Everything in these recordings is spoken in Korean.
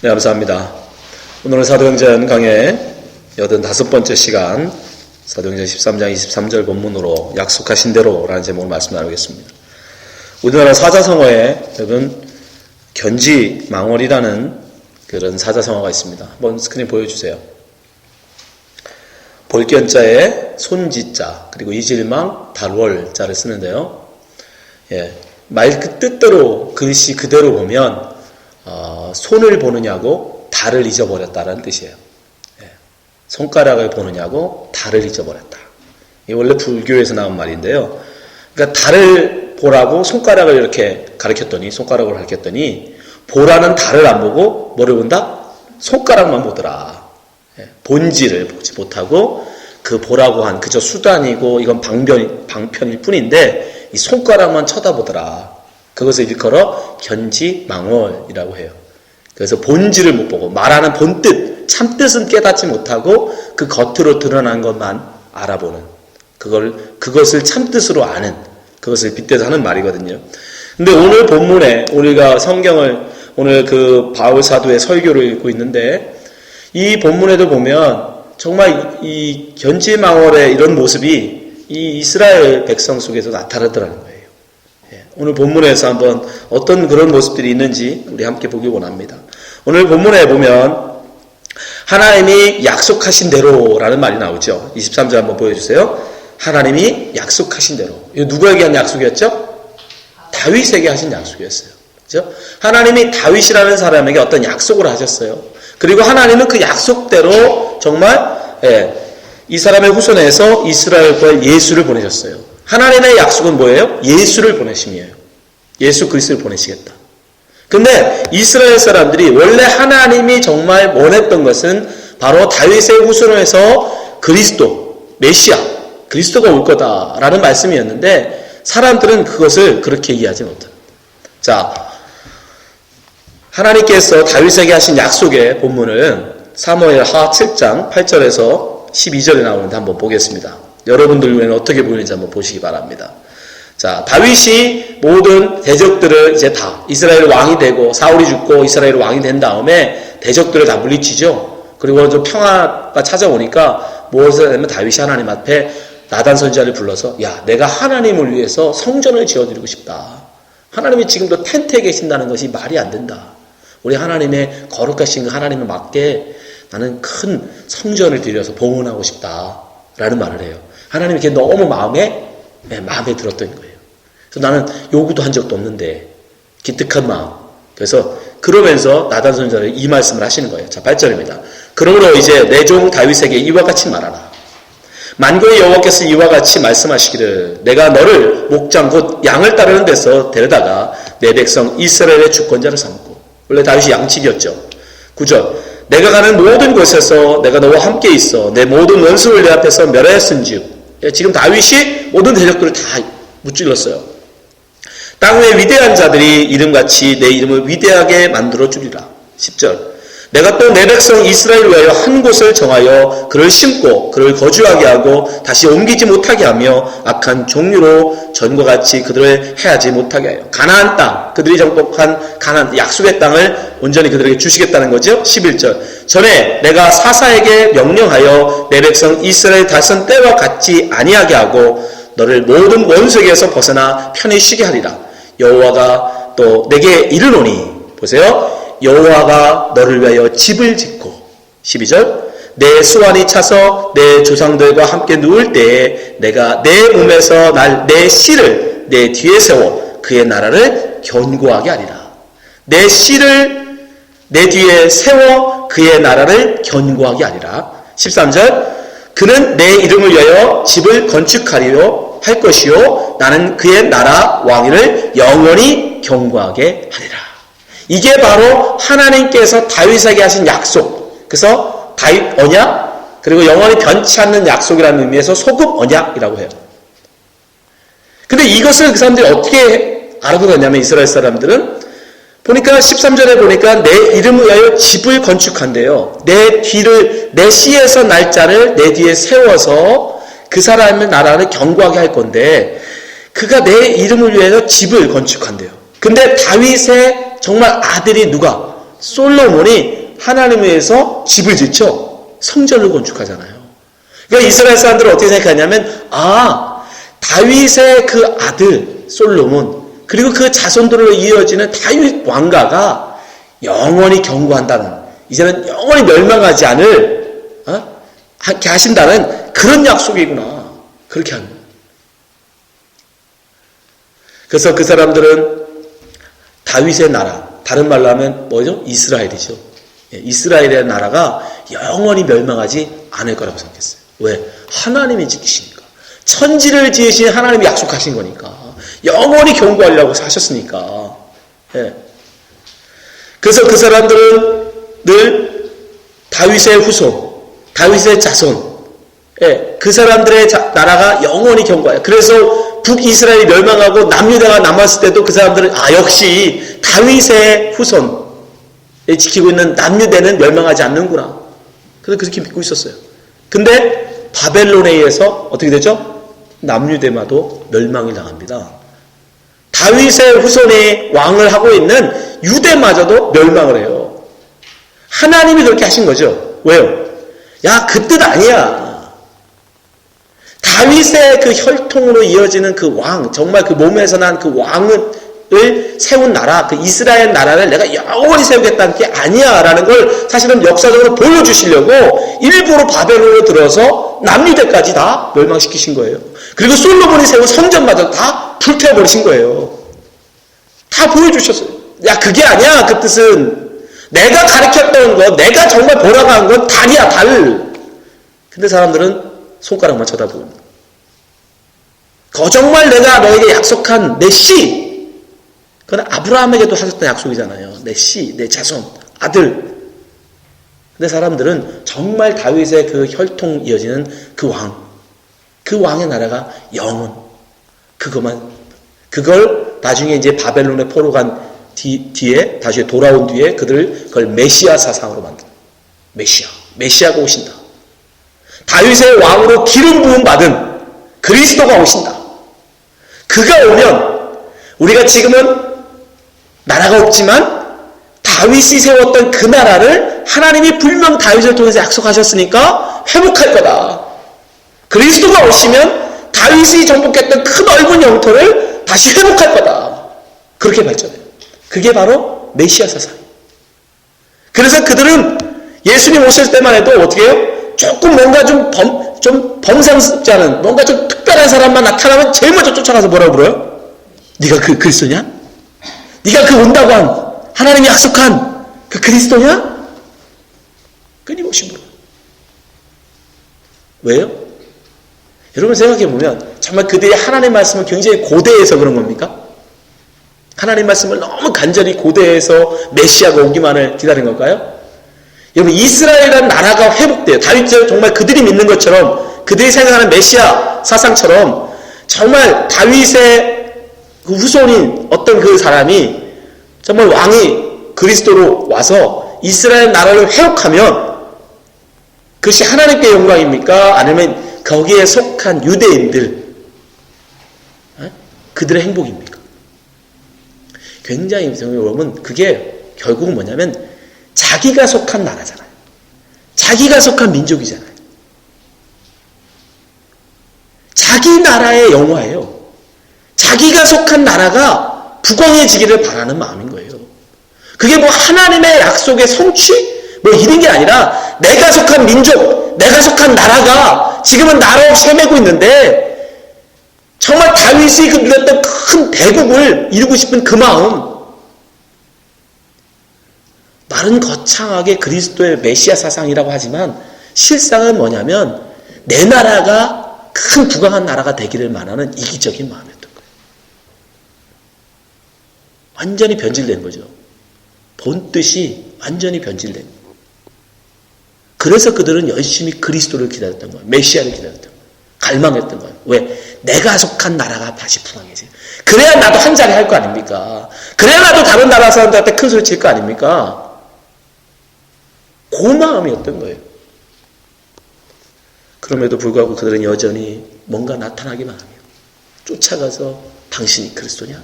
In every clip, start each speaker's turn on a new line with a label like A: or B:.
A: 네, 감사합니다. 오늘은 사도행전 강의 85번째 시간, 사도행전 13장 23절 본문으로 약속하신 대로라는 제목으로 말씀 나누겠습니다. 우리나라 사자성어에 여러분 견지망월이라는 그런 사자성어가 있습니다. 한번 스크린 보여주세요. 볼견자에 손지자 그리고 이질망 달월자를 쓰는데요. 말 그 뜻대로 글씨 그대로 보면 손을 보느냐고 달을 잊어버렸다라는 뜻이에요. 손가락을 보느냐고 달을 잊어버렸다. 이게 원래 불교에서 나온 말인데요. 그러니까 달을 보라고 손가락을 이렇게 가르쳤더니 보라는 달을 안 보고 뭐를 본다? 손가락만 보더라. 본질을 보지 못하고 그 보라고 한 그저 수단이고 이건 방편일 뿐인데 이 손가락만 쳐다보더라. 그것을 일컬어 견지망월이라고 해요. 그래서 본질을 못 보고 말하는 본뜻, 참뜻은 깨닫지 못하고 그 겉으로 드러난 것만 알아보는 그것을 참뜻으로 아는 그것을 빗대서 하는 말이거든요. 근데 오늘 본문에 우리가 성경을 오늘 그 바울 사도의 설교를 읽고 있는데 이 본문에도 보면 정말 이 견지망월의 이런 모습이 이 이스라엘 백성 속에서 나타나더라는 거예요. 오늘 본문에서 한번 어떤 그런 모습들이 있는지 우리 함께 보기 원합니다. 오늘 본문에 보면 하나님이 약속하신 대로라는 말이 나오죠. 23절 한번 보여주세요. 하나님이 약속하신 대로. 이거 누구에게 한 약속이었죠? 다윗에게 하신 약속이었어요. 그렇죠? 하나님이 다윗이라는 사람에게 어떤 약속을 하셨어요. 그리고 하나님은 그 약속대로 정말 이 사람의 후손에서 이스라엘과 예수를 보내셨어요. 하나님의 약속은 뭐예요? 예수를 보내심이에요. 예수 그리스도를 보내시겠다. 근데 이스라엘 사람들이 원래 하나님이 정말 원했던 것은 바로 다윗의 후손에서 그리스도, 메시아, 그리스도가 올 거다라는 말씀이었는데 사람들은 그것을 그렇게 이해하지 못합니다. 자, 하나님께서 다윗에게 하신 약속의 본문은 사무엘하 7장 8절에서 12절에 나오는데 한번 보겠습니다. 여러분들 눈에는 어떻게 보이는지 한번 보시기 바랍니다. 자, 다윗이 모든 대적들을 이제 다 이스라엘 왕이 되고 사울이 죽고 이스라엘 왕이 된 다음에 대적들을 다 물리치죠. 그리고 좀 평화가 찾아오니까 무엇을 하냐면 다윗이 하나님 앞에 나단 선지자를 불러서 야, 내가 하나님을 위해서 성전을 지어드리고 싶다. 하나님이 지금도 텐트에 계신다는 것이 말이 안 된다. 우리 하나님의 거룩하신 하나님에 맞게 나는 큰 성전을 드려서 봉헌하고 싶다. 라는 말을 해요. 하나님이 그게 너무 마음에 들었던 거예요. 그래서 나는 요구도 한 적도 없는데 기특한 마음. 그래서 그러면서 나단 선지자를 이 말씀을 하시는 거예요. 자, 8절입니다. 그러므로 이제 내 종 다윗에게 이와 같이 말하라. 만군의 여호와께서 이와 같이 말씀하시기를 내가 너를 목장 곧 양을 따르는 데서 데려다가 내 백성 이스라엘의 주권자를 삼고 원래 다윗이 양치기였죠. 9절 내가 가는 모든 곳에서 내가 너와 함께 있어 내 모든 원수를 내 앞에서 멸하였은즉 지금 다윗이 모든 대적들을 다 무찔렀어요. 땅 위에 위대한 자들이 이름같이 내 이름을 위대하게 만들어 주리라. 10절 내가 또 내 백성 이스라엘을 위하여 한 곳을 정하여 그를 심고 그를 거주하게 하고 다시 옮기지 못하게 하며 악한 종류로 전과 같이 그들을 해하지 못하게 하여 가나안 땅 그들이 정복한 가나안 약속의 땅을 온전히 그들에게 주시겠다는 거죠. 11절 전에 내가 사사에게 명령하여 내 백성 이스라엘 다선 때와 같지 아니하게 하고 너를 모든 원수에게서 벗어나 편히 쉬게 하리라. 여호와가 또 내게 이르노니 보세요. 여호와가 너를 위하여 집을 짓고 12절 내 수완이 차서 내 조상들과 함께 누울 때에 내가 내 몸에서 내 씨를 내 뒤에 세워 그의 나라를 견고하게 하리라. 내 씨를 내 뒤에 세워 그의 나라를 견고하게 하리라. 13절 그는 내 이름을 위하여 집을 건축하리요 할 것이요 나는 그의 나라 왕위를 영원히 견고하게 하리라. 이게 바로 하나님께서 다윗에게 하신 약속. 그래서 다윗 언약 그리고 영원히 변치 않는 약속이라는 의미에서 소급 언약이라고 해요. 근데 이것을 그 사람들이 어떻게 알아들었냐면 이스라엘 사람들은 보니까 13절에 보니까 내 이름을 위하여 집을 건축한대요. 내 씨에서 날짜를 내 뒤에 세워서 그 사람의 나라를 견고하게 할 건데 그가 내 이름을 위하여 집을 건축한대요. 근데 다윗의 정말 아들이 누가? 솔로몬이 하나님에 의해서 집을 짓죠. 성전을 건축하잖아요. 그러니까 이스라엘 사람들은 어떻게 생각하냐면 다윗의 그 아들 솔로몬 그리고 그 자손들로 이어지는 다윗 왕가가 영원히 경고한다는, 이제는 영원히 멸망하지 않을 하게 하신다는 그런 약속이구나, 그렇게 하는 거예요. 그래서 그 사람들은 다윗의 나라, 다른 말로 하면 뭐죠? 이스라엘이죠. 이스라엘의 나라가 영원히 멸망하지 않을 거라고 생각했어요. 왜? 하나님이 지키시니까. 천지를 지으신 하나님이 약속하신 거니까. 영원히 경고하려고 하셨으니까. 그래서 그 사람들은 늘 다윗의 후손, 다윗의 자손, 그 사람들의 나라가 영원히 경고해요. 그래서 북이스라엘이 멸망하고 남유다가 남았을 때도 그 사람들은 역시 다윗의 후손 지키고 있는 남유대는 멸망하지 않는구나. 그래서 그렇게 믿고 있었어요. 근데 바벨론에 의해서 어떻게 되죠? 남유대마도 멸망이 당합니다. 다윗의 후손이 왕을 하고 있는 유대마저도 멸망을 해요. 하나님이 그렇게 하신 거죠. 왜요? 야, 그 뜻 아니야. 다윗의 그 혈통으로 이어지는 그 왕, 정말 그 몸에서 난 그 왕을 세운 나라, 그 이스라엘 나라를 내가 영원히 세우겠다는 게 아니야 라는 걸 사실은 역사적으로 보여주시려고 일부러 바벨론으로 들어서 남유대까지 다 멸망시키신 거예요. 그리고 솔로몬이 세운 성전마저 다 불태워버리신 거예요. 다 보여주셨어요. 야, 그게 아니야. 그 뜻은 내가 가르쳤던 거, 내가 정말 보라고 한 건 달이야, 달. 근데 사람들은 손가락만 쳐다보고, 정말 내가 너에게 약속한 내 씨, 그건 아브라함에게도 하셨던 약속이잖아요. 내 씨, 내 자손, 아들. 근데 사람들은 정말 다윗의 그 혈통 이어지는 그 왕, 그 왕의 나라가 영원, 그걸 나중에 이제 바벨론의 포로 간 뒤에, 다시 돌아온 뒤에 그걸 메시아 사상으로 만든, 메시아가 오신다. 다윗의 왕으로 기름 부음 받은 그리스도가 오신다. 그가 오면 우리가 지금은 나라가 없지만 다윗이 세웠던 그 나라를 하나님이 분명 다윗을 통해서 약속하셨으니까 회복할 거다. 그리스도가 오시면 다윗이 정복했던 그 넓은 영토를 다시 회복할 거다. 그렇게 발전해요. 그게 바로 메시아 사상이에요. 그래서 그들은 예수님 오실 때만 해도 어떻게 해요? 조금 뭔가 좀 범상스럽지 않은 뭔가 좀 특별한 사람만 나타나면 제일 먼저 쫓아가서 뭐라고 불러요? 네가 그 그리스도냐? 네가 그 온다고 한 하나님이 약속한 그 그리스도냐? 끊임없이 물어요. 왜요? 여러분 생각해보면 정말 그들이 하나님 말씀을 굉장히 고대해서 그런 겁니까? 하나님 말씀을 너무 간절히 고대해서 메시아가 오기만을 기다린 걸까요? 여러분 이스라엘이라는 나라가 회복돼요. 다윗은 정말 그들이 믿는 것처럼, 그들이 생각하는 메시아 사상처럼 정말 다윗의 그 후손인 어떤 그 사람이 정말 왕이 그리스도로 와서 이스라엘 나라를 회복하면 그것이 하나님께 영광입니까? 아니면 거기에 속한 유대인들 그들의 행복입니까? 굉장히 여러분 그게 결국은 뭐냐면 자기가 속한 나라잖아요. 자기가 속한 민족이잖아요. 자기 나라의 영화예요. 자기가 속한 나라가 부강해지기를 바라는 마음인 거예요. 그게 뭐 하나님의 약속의 성취? 뭐 이런 게 아니라 내가 속한 민족, 내가 속한 나라가 지금은 나라 없이 헤매고 있는데 정말 다윗이 그 누렸던 큰 대국을 이루고 싶은 그 마음. 말은 거창하게 그리스도의 메시아 사상이라고 하지만 실상은 뭐냐면 내 나라가 큰 부강한 나라가 되기를 말하는 이기적인 마음이었던 거예요. 완전히 변질된 거죠. 본 뜻이 완전히 변질된 거예요. 그래서 그들은 열심히 그리스도를 기다렸던 거예요. 메시아를 기다렸던 거예요. 갈망했던 거예요. 왜? 내가 속한 나라가 다시 부강해져요. 그래야 나도 한 자리 할 거 아닙니까? 그래야 나도 다른 나라 사람들한테 큰 소리 칠 거 아닙니까? 그 마음이었던 거예요. 그럼에도 불구하고 그들은 여전히 뭔가 나타나기만 하며 쫓아가서 당신이 그리스도냐?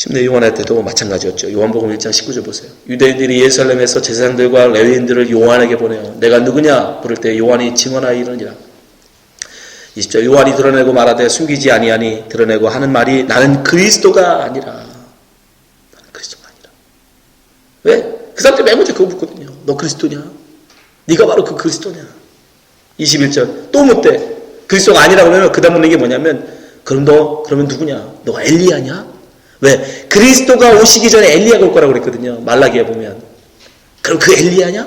A: 침례 요한할 때도 마찬가지였죠. 요한복음 1장 19절 보세요. 유대인들이 예루살렘에서 제사장들과 레위인들을 요한에게 보내요. 내가 누구냐? 부를 때 요한이 증언하여 이르니라. 20절 요한이 드러내고 말하되 숨기지 아니하니 드러내고 하는 말이 나는 그리스도가 아니라. 나는 그리스도가 아니라. 왜? 그 사람들이 맨 먼저 그거 묻거든요. 너 그리스도냐? 네가 바로 그 그리스도냐? 21절 또 묻대. 그리스도가 아니라고 하면 그 다음 묻는 게 뭐냐면 그러면 누구냐? 너가 엘리야냐? 왜? 그리스도가 오시기 전에 엘리야가 올 거라고 그랬거든요. 말라기에 보면. 그럼 그 엘리야냐?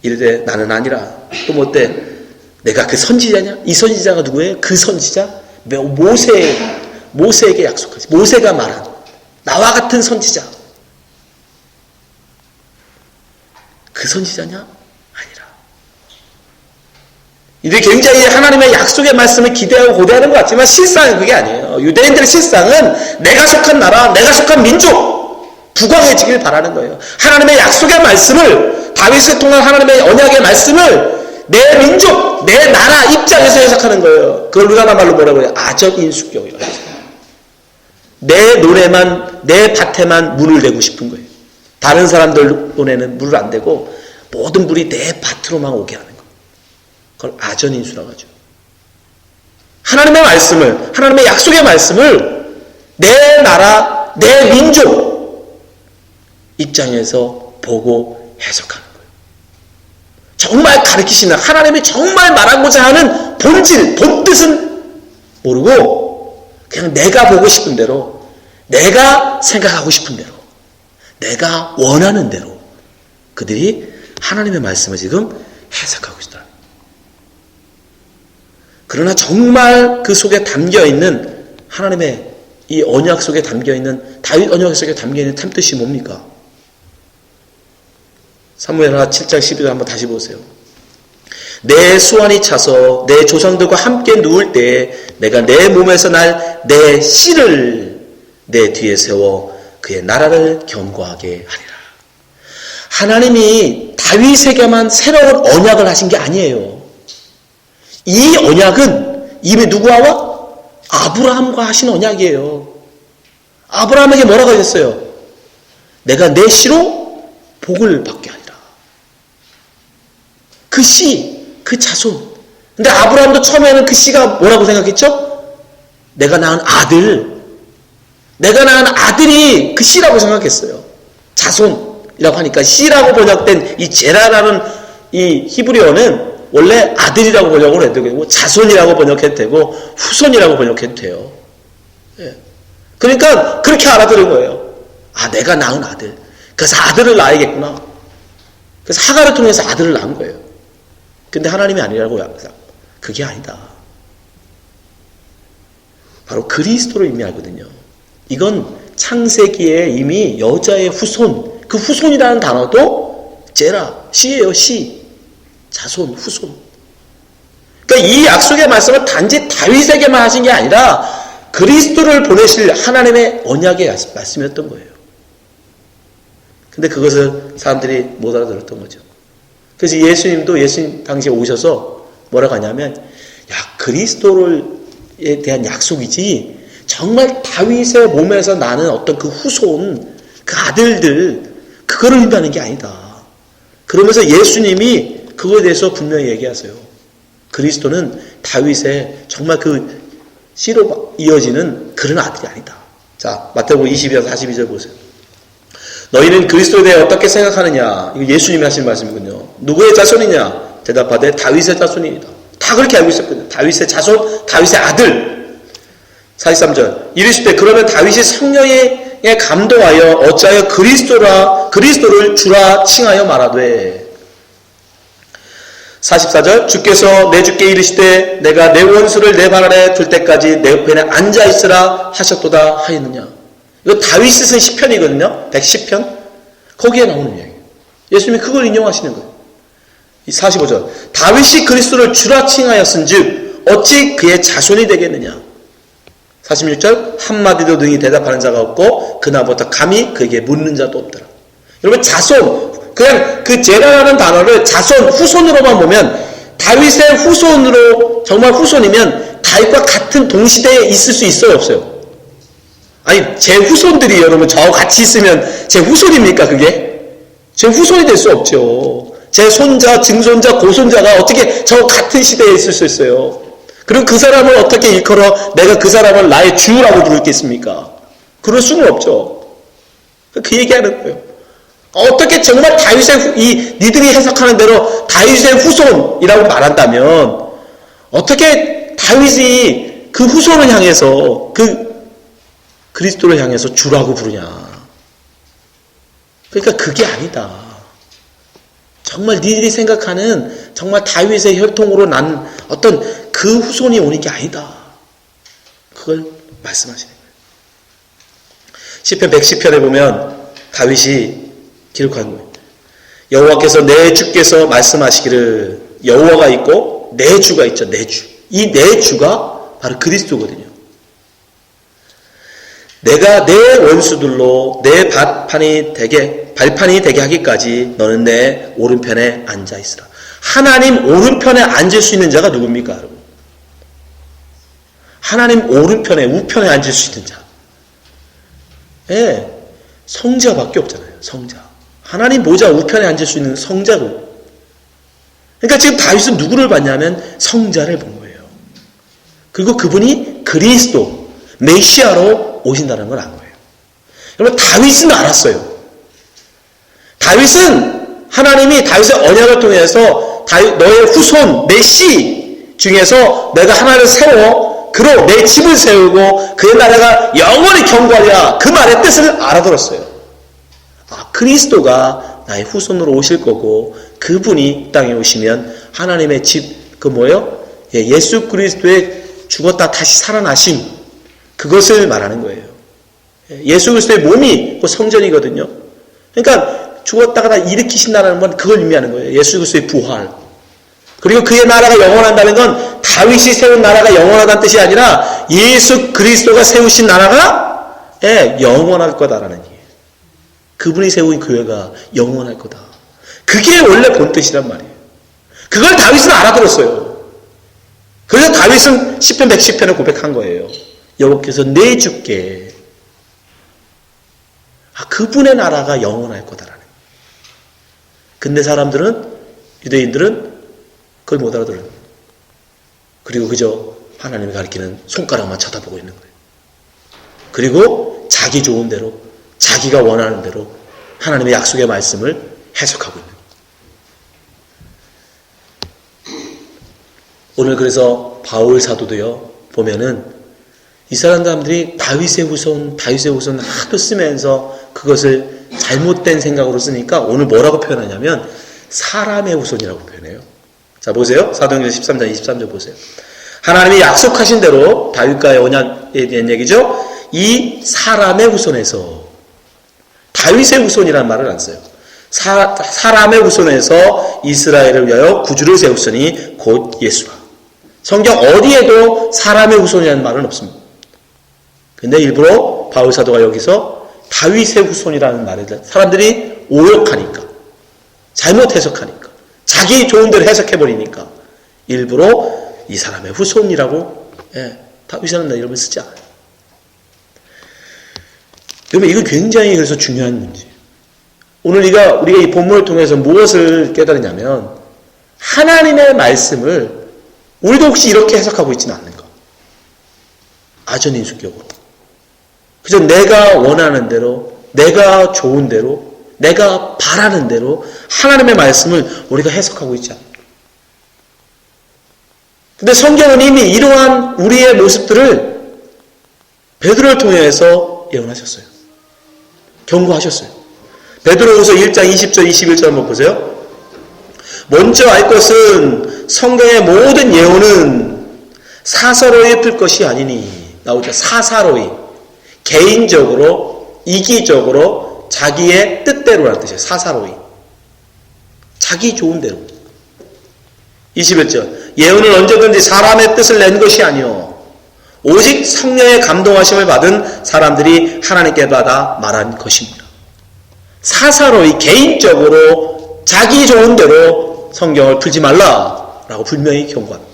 A: 이르되 나는 아니라. 또 뭐 어때? 내가 그 선지자냐? 이 선지자가 누구예요? 그 선지자? 모세에게 약속하지. 모세가 말한 나와 같은 선지자. 그 선지자냐? 아니라. 이들이 굉장히 하나님의 약속의 말씀을 기대하고 고대하는 것 같지만 실상은 그게 아니에요. 유대인들의 실상은 내가 속한 나라, 내가 속한 민족 부강해지길 바라는 거예요. 하나님의 약속의 말씀을, 다윗을 통한 하나님의 언약의 말씀을 내 민족, 내 나라 입장에서 해석하는 거예요. 그걸 우리나라 말로 뭐라고 해요? 아전인수격이라고 해요. 내 논에만, 내 밭에만 문을 대고 싶은 거예요. 다른 사람들 논에는 물을 안 대고 모든 물이 내 밭으로만 오게 하는 거예요. 그걸 아전인수라고 하죠. 하나님의 말씀을, 하나님의 약속의 말씀을 내 나라, 내 민족 입장에서 보고 해석하는 거예요. 정말 가르치시는, 하나님이 정말 말하고자 하는 본질, 본뜻은 모르고 그냥 내가 보고 싶은 대로, 내가 생각하고 싶은 대로, 내가 원하는 대로 그들이 하나님의 말씀을 지금 해석하고 있다. 그러나 정말 그 속에 담겨있는 하나님의 이 언약 속에 담겨있는, 다윗 언약 속에 담겨있는 탐뜻이 뭡니까? 사무엘하 7장 12절 한번 다시 보세요. 내 수완이 차서 내 조상들과 함께 누울 때에 내가 내 몸에서 날 내 씨를 내 뒤에 세워 그의 나라를 견고하게 하리라. 하나님이 다윗에게만 새로운 언약을 하신 게 아니에요. 이 언약은 이미 누구와? 아브라함과 하신 언약이에요. 아브라함에게 뭐라고 하셨어요? 내가 내 씨로 복을 받게 하리라. 그 씨, 그 자손. 근데 아브라함도 처음에는 그 씨가 뭐라고 생각했죠? 내가 낳은 아들이 그 씨라고 생각했어요. 자손이라고 하니까 씨라고 번역된 이 제라라는 이 히브리어는 원래 아들이라고 번역을 해도 되고 자손이라고 번역해도 되고 후손이라고 번역해도 돼요. 예. 그러니까 그렇게 알아들은 거예요. 아, 내가 낳은 아들. 그래서 아들을 낳아야겠구나. 그래서 하가를 통해서 아들을 낳은 거예요. 근데 하나님이 아니라고 그게 아니다. 바로 그리스도를 이미 알거든요. 이건 창세기에 이미 여자의 후손, 그 후손이라는 단어도 제라, 씨예요, 씨. 자손, 후손. 그러니까 이 약속의 말씀은 단지 다윗에게만 하신 게 아니라 그리스도를 보내실 하나님의 언약의 말씀이었던 거예요. 근데 그것을 사람들이 못 알아들었던 거죠. 그래서 예수님도 예수님 당시에 오셔서 뭐라고 하냐면, 야, 그리스도에 대한 약속이지 정말 다윗의 몸에서 나는 어떤 그 후손, 그 아들들, 그거를 의미하는 게 아니다. 그러면서 예수님이 그거에 대해서 분명히 얘기하세요. 그리스도는 다윗의 정말 그 씨로 이어지는 그런 아들이 아니다. 자, 마태복음 22절 42절 보세요. 너희는 그리스도에 대해 어떻게 생각하느냐? 이거 예수님이 하신 말씀이군요. 누구의 자손이냐? 대답하되 다윗의 자손이다. 다 그렇게 알고 있었거든요. 다윗의 자손, 다윗의 아들. 43절. 이르시되 그러면 다윗이 성령에 감동하여 어찌하여 그리스도를 주라 칭하여 말하되. 44절. 주께서 내 주께 이르시되 내가 내 원수를 내 발 아래 둘 때까지 내 옆에 앉아 있으라 하셨도다 하였느냐. 이거 다윗이 쓴 시편이거든요. 110편. 거기에 나오는 이야기예요. 예수님이 그걸 인용하시는 거예요. 45절. 다윗이 그리스도를 주라 칭하였은즉 어찌 그의 자손이 되겠느냐. 46절. 한마디도 능히 대답하는 자가 없고 그나보다 감히 그에게 묻는 자도 없더라. 여러분, 자손, 그냥 그 제라라는 단어를 자손, 후손으로만 보면 다윗의 후손으로, 정말 후손이면 다윗과 같은 동시대에 있을 수 있어요, 없어요? 아니, 제 후손들이 여러분 저하고 같이 있으면 제 후손입니까, 그게? 제 후손이 될 수 없죠. 제 손자, 증손자, 고손자가 어떻게 저 같은 시대에 있을 수 있어요? 그리고 그 사람을 어떻게 일컬어 내가 그 사람을 나의 주라고 부르겠습니까? 그럴 수는 없죠. 그 얘기하는 거예요. 어떻게 정말 다윗의 니들이 해석하는 대로 다윗의 후손이라고 말한다면 어떻게 다윗이 그 후손을 향해서 그리스도를 향해서 주라고 부르냐? 그러니까 그게 아니다. 정말 니들이 생각하는 정말 다윗의 혈통으로 난 어떤 그 후손이 오는 게 아니다. 그걸 말씀하시는 거예요. 시편 110편에 보면 다윗이 기록한 거예요. 여호와께서 내 주께서 말씀하시기를 여호와가 있고 내 주가 있죠. 내 주. 이 내 주가 바로 그리스도거든요. 내가 내 원수들로 내 발판이 되게 하기까지 너는 내 오른편에 앉아 있으라. 하나님 오른편에 앉을 수 있는 자가 누굽니까, 여러분? 하나님 오른편에, 우편에 앉을 수 있는 자. 예, 성자밖에 없잖아요. 성자. 하나님 보좌 우편에 앉을 수 있는 성자고. 그러니까 지금 다윗은 누구를 봤냐면 성자를 본 거예요. 그리고 그분이 그리스도, 메시아로 오신다는 걸 안 거예요. 여러분, 다윗은 알았어요. 다윗은 하나님이 다윗의 언약을 통해서 너의 후손, 내 씨 중에서 내가 하나를 세워 그로 내 집을 세우고 그의 나라가 영원히 경고하리라, 그 말의 뜻을 알아들었어요. 그리스도가 나의 후손으로 오실 거고 그분이 땅에 오시면 하나님의 집, 그 뭐예요? 예수 그리스도의 죽었다 다시 살아나심, 그것을 말하는 거예요. 예수 그리스도의 몸이 그 성전이거든요. 그러니까 죽었다가 다 일으키신다는 건 그걸 의미하는 거예요. 예수 그리스도의 부활. 그리고 그의 나라가 영원한다는 건 다윗이 세운 나라가 영원하다는 뜻이 아니라 예수 그리스도가 세우신 나라가 영원할 거다라는 얘기예요. 그분이 세운 교회가 영원할 거다. 그게 원래 본 뜻이란 말이에요. 그걸 다윗은 알아들었어요. 그래서 다윗은 시편 110편을 고백한 거예요. 여호와께서 내 주께 그분의 나라가 영원할 거다라는. 근데 사람들은, 유대인들은 그걸 못 알아들어요. 그리고 그저 하나님이 가리키는 손가락만 쳐다보고 있는 거예요. 그리고 자기 좋은 대로, 자기가 원하는 대로 하나님의 약속의 말씀을 해석하고 있는 거예요. 오늘 그래서 바울 사도도요, 보면은 이 사람들이 다윗의 후손 하도 쓰면서 그것을 잘못된 생각으로 쓰니까 오늘 뭐라고 표현하냐면 사람의 후손이라고 표현해요. 자, 보세요. 사도행전 13장 23절 보세요. 하나님이 약속하신 대로 다윗과의 언약에 대한 얘기죠. 이 사람의 후손에서, 다윗의 후손이라는 말을 안 써요. 사람의 후손에서 이스라엘을 위하여 구주를 세웠으니 곧 예수라. 성경 어디에도 사람의 후손이라는 말은 없습니다. 근데 일부러 바울 사도가 여기서 다윗의 후손이라는 말을 사람들이 오역하니까, 잘못 해석하니까, 자기 좋은 대로 해석해버리니까 일부러 이 사람의 후손이라고 다윗이라는 이름을 쓰지 않아요. 여러분, 이거 굉장히 그래서 중요한 문제예요. 오늘 우리가 이 본문을 통해서 무엇을 깨달으냐면 하나님의 말씀을 우리도 혹시 이렇게 해석하고 있지는 않는가? 아전인수격으로. 그저 내가 원하는 대로, 내가 좋은 대로, 내가 바라는 대로 하나님의 말씀을 우리가 해석하고 있지 않는가? 근데 성경은 이미 이러한 우리의 모습들을 베드로를 통해서 예언하셨어요. 경고하셨어요. 베드로후서 1장 20절 21절 한번 보세요. 먼저 알 것은 성경의 모든 예언은 사사로이 풀 것이 아니니, 나오죠. 사사로이. 개인적으로, 이기적으로, 자기의 뜻대로라는 뜻이에요. 사사로이. 자기 좋은 대로. 21절. 예언은 언제든지 사람의 뜻을 낸 것이 아니요 오직 성령의 감동하심을 받은 사람들이 하나님께 받아 말한 것입니다. 사사로이, 개인적으로 자기 좋은 대로 성경을 풀지 말라라고 분명히 경고합니다.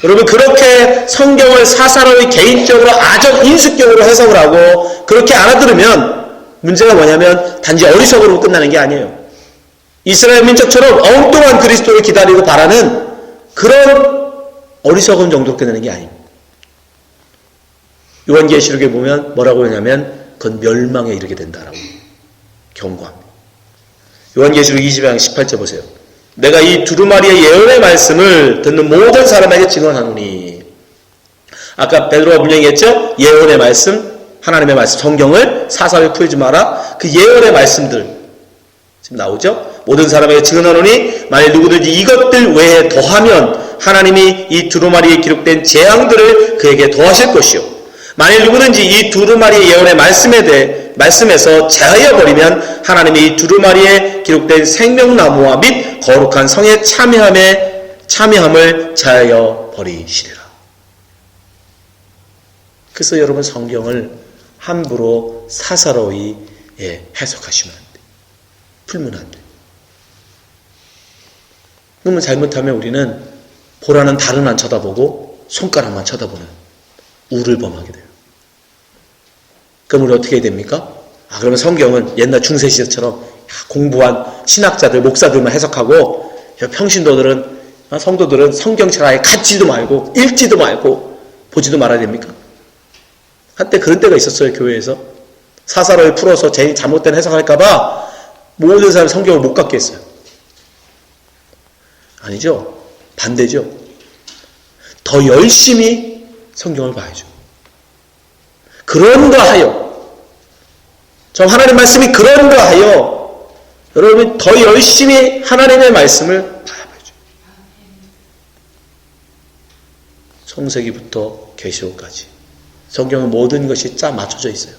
A: 여러분 그렇게 성경을 사사로이 개인적으로 아주 인수격으로 해석을 하고 그렇게 알아들으면 문제가 뭐냐면 단지 어리석으로 끝나는 게 아니에요. 이스라엘 민족처럼 엉뚱한 그리스도를 기다리고 바라는 그런 어리석은 정도로 끝나는 게 아닙니다. 요한계시록에 보면 뭐라고 하냐면 그건 멸망에 이르게 된다라고 경고합니다. 요한계시록 20장 18절 보세요. 내가 이 두루마리의 예언의 말씀을 듣는 모든 사람에게 증언하노니. 아까 베드로가 분명히 했죠? 예언의 말씀, 하나님의 말씀, 성경을 사사로이 풀지 마라. 그 예언의 말씀들 지금 나오죠? 모든 사람에게 증언하노니 만일 누구든지 이것들 외에 더하면 하나님이 이 두루마리에 기록된 재앙들을 그에게 더하실 것이요. 만일 누구든지 이 두루마리의 예언의 말씀에서 제하여 버리면 하나님이 이 두루마리에 기록된 생명나무와 및 거룩한 성의 참여함을 제하여 버리시리라. 그래서 여러분 성경을 함부로 사사로이 해석하시면 안 돼요. 풀면 안 돼요. 그러면 잘못하면 우리는 보라는 달은 안 쳐다보고 손가락만 쳐다보는 우를 범하게 돼요. 그럼 우리 어떻게 해야 됩니까? 그러면 성경은 옛날 중세시대처럼 공부한 신학자들, 목사들만 해석하고 평신도들은, 성도들은 성경책 아예 갖지도 말고 읽지도 말고 보지도 말아야 됩니까? 한때 그런 때가 있었어요. 교회에서 사사로이 풀어서 제일 잘못된 해석할까봐 모든 사람이 성경을 못 갖게 했어요. 아니죠. 반대죠. 더 열심히 성경을 봐야죠. 그런가 하여 하나님 말씀이 그런가 하여 여러분 더 열심히 하나님의 말씀을 봐야죠.創세기부터 계시록까지 성경은 모든 것이 짜 맞춰져 있어요.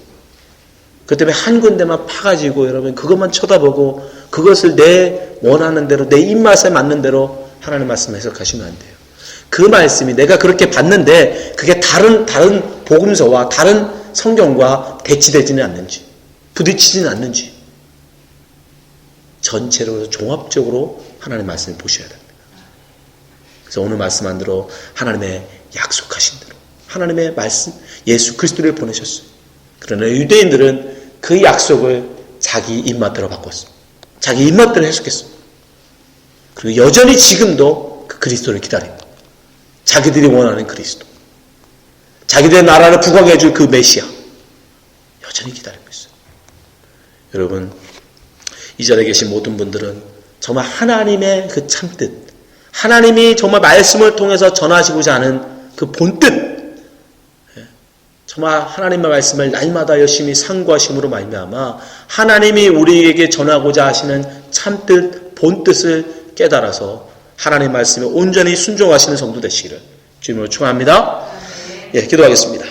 A: 그 때문에 한 군데만 파가지고 여러분 그것만 쳐다보고 그것을 내 원하는 대로 내 입맛에 맞는 대로 하나님 말씀 해석하시면 안 돼요. 그 말씀이 내가 그렇게 봤는데 그게 다른 복음서와 다른 성경과 대치되지는 않는지 부딪히지는 않는지 전체로 종합적으로 하나님의 말씀을 보셔야 됩니다. 그래서 오늘 말씀 안 들어 하나님의 약속하신 대로 하나님의 말씀 예수 그리스도를 보내셨어요. 그러나 유대인들은 그 약속을 자기 입맛대로 바꿨어요. 자기 입맛대로 해석했어요. 그리고 여전히 지금도 그 그리스도를 기다립니다. 자기들이 원하는 그리스도, 자기들의 나라를 부강해 줄 그 메시아 여전히 기다리고 있어요. 여러분 이 자리에 계신 모든 분들은 정말 하나님의 그 참뜻, 하나님이 정말 말씀을 통해서 전하시고자 하는 그 본뜻, 정말 하나님의 말씀을 날마다 열심히 상고하심으로 말미암아 하나님이 우리에게 전하고자 하시는 참뜻, 본뜻을 깨달아서 하나님의 말씀에 온전히 순종하시는 성도 되시기를 주님으로 축원합니다. 기도하겠습니다.